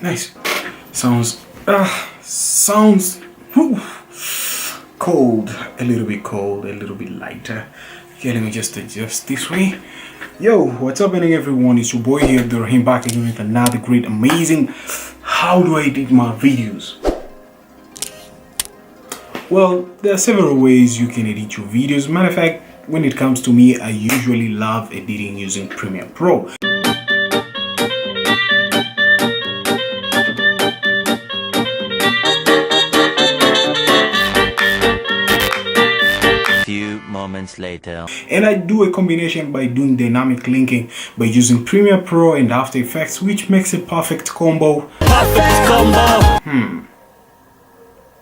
Nice. Sounds cold, a little bit cold, a little bit lighter. Okay, let me just adjust this way. Yo, what's happening, everyone? It's your boy here, Abdurrahim, back again with another great, amazing how do I edit my videos. Well, there are several ways you can edit your videos. Matter of fact, when it comes to me, I usually love editing using Premiere Pro. Moments later, and I do a combination by doing dynamic linking by using Premiere Pro and After Effects, which makes a perfect combo. Perfect combo.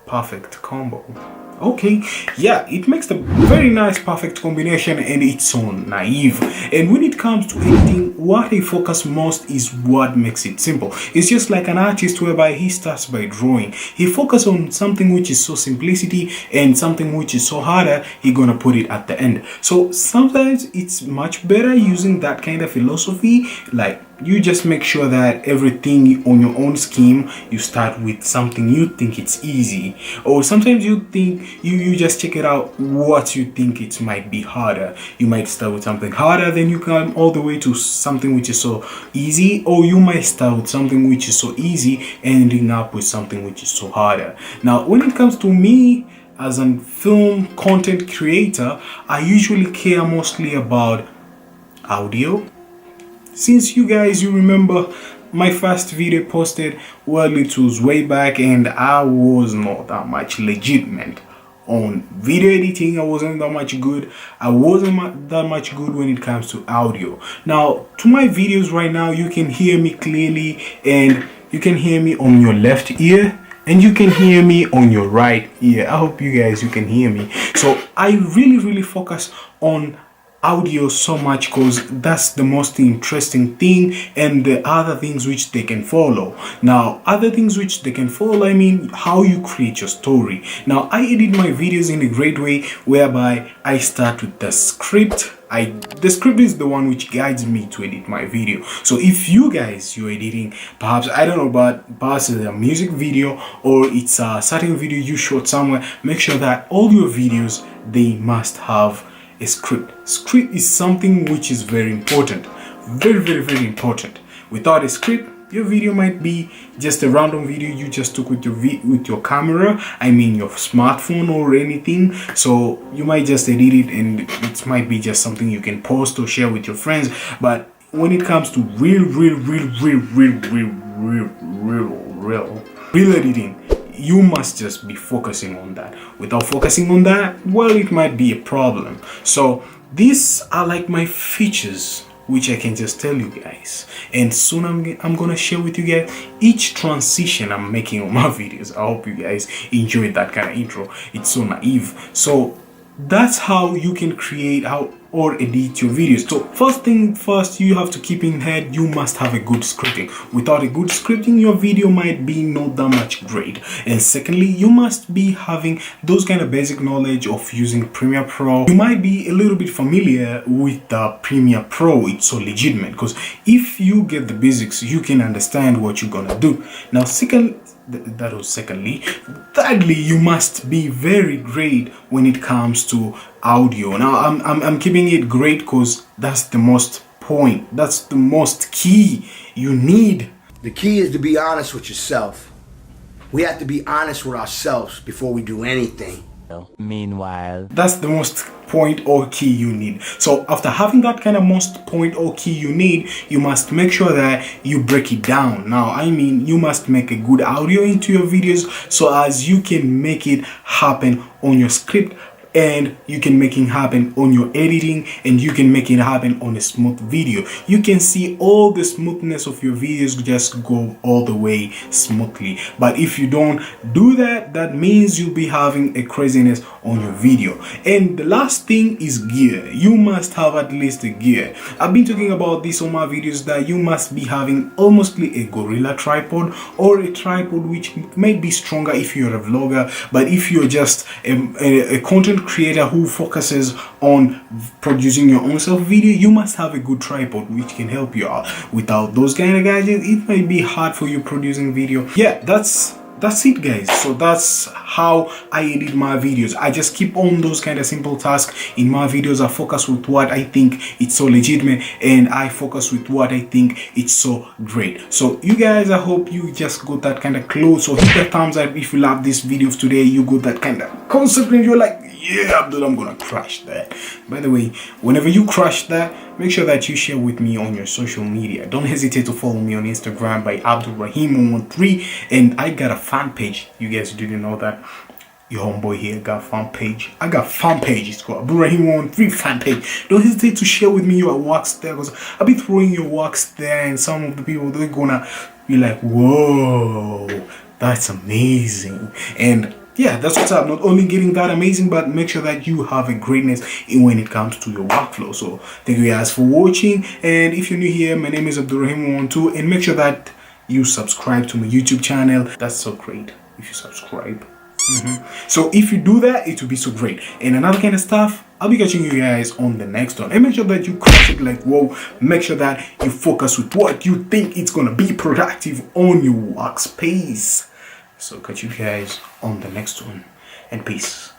Perfect combo. Okay, yeah, it makes a very nice perfect combination, and it's so naive. And when it comes to editing, what I focus most is what makes it simple. It's just like an artist whereby he starts by drawing. He focuses on something which is so simplicity, and something which is so harder, he gonna put it at the end. So sometimes it's much better using that kind of philosophy. Like, you just make sure that everything on your own scheme, you start with something you think it's easy, or sometimes you think you just check it out what you think it might be harder. You might start with something harder, then you come all the way to something which is so easy, or you might start with something which is so easy ending up with something which is so harder. Now, when it comes to me as a film content creator, I usually care mostly about audio. Since you remember my first video posted, well, it was way back, and I was not that much legitimate on video editing. I wasn't that much good. I wasn't that much good when it comes to audio. Now, to my videos right now, you can hear me clearly, and you can hear me on your left ear, and you can hear me on your right ear. I hope you can hear me. So I really focus on audio so much because that's the most interesting thing, and the other things which they can follow. Now, other things which they can follow, I mean how you create your story. Now, I edit my videos in a great way whereby I start with the script. The script is the one which guides me to edit my video. So if you're editing, perhaps, I don't know, but perhaps it's a music video or it's a certain video you shot somewhere, make sure that all your videos, they must have a script. Script is something which is very important, very important. Without a script, your video might be just a random video you just took with your camera, I mean your smartphone or anything. So you might just edit it, and it might be just something you can post or share with your friends. But when it comes to real editing, you must just be focusing on that. Without focusing on that, well, it might be a problem. So these are like my features which I can just tell you guys, and soon I'm gonna share with you guys each transition I'm making on my videos. I hope you guys enjoyed that kind of intro. It's so naive. So that's how you can create or edit your videos. So first thing first, you have to keep in head, you must have a good scripting. Without a good scripting, your video might be not that much great. And secondly, you must be having those kind of basic knowledge of using Premiere Pro. You might be a little bit familiar with the Premiere Pro. It's so legitimate because if you get the basics, you can understand what you're gonna do. Now, thirdly, you must be very great when it comes to audio. Now, I'm keeping it great because that's the most point. That's the most key you need. The key is to be honest with yourself. We have to be honest with ourselves before we do anything. Meanwhile, that's the most point or key you need. So after having that kind of most point or key you need, you must make sure that you break it down. Now, I mean, you must make a good audio into your videos so as you can make it happen on your script, and you can make it happen on your editing, and you can make it happen on a smooth video. You can see all the smoothness of your videos just go all the way smoothly. But if you don't do that, that means you'll be having a craziness on your video. And the last thing is gear. You must have at least a gear. I've been talking about this on my videos, that you must be having almost a gorilla tripod, or a tripod which may be stronger if you're a vlogger. But if you're just a content creator who focuses on producing your own self video, you must have a good tripod which can help you out. Without those kind of gadgets, it might be hard for you producing video. Yeah, that's it, guys. So that's how I edit my videos. I just keep on those kind of simple tasks in my videos. I focus with what I think it's so legitimate, and I focus with what I think it's so great. So you guys, I hope you just got that kind of close. So hit the thumbs up if you love this video of today. You got that kind of concept and you're like, yeah, Abdul, I'm gonna crush that. By the way, whenever you crush that, make sure that you share with me on your social media. Don't hesitate to follow me on Instagram by AbdulRahim113, and I got a fan page. You guys didn't know that? Your homeboy here got fan page. I got fan page. It's called AbdulRahim113 fan page. Don't hesitate to share with me your works there, because I'll be throwing your works there, and some of the people, they're gonna be like, whoa, that's amazing. And yeah, that's what's up. Not only getting that amazing, but make sure that you have a greatness in when it comes to your workflow. So thank you guys for watching. And if you're new here, my name is AbdulRahim112, and make sure that you subscribe to my YouTube channel. That's so great if you subscribe. So if you do that, it will be so great. And another kind of stuff, I'll be catching you guys on the next one. And make sure that you crush it like whoa. Make sure that you focus with what you think it's gonna be productive on your workspace. So catch you guys on the next one, and peace.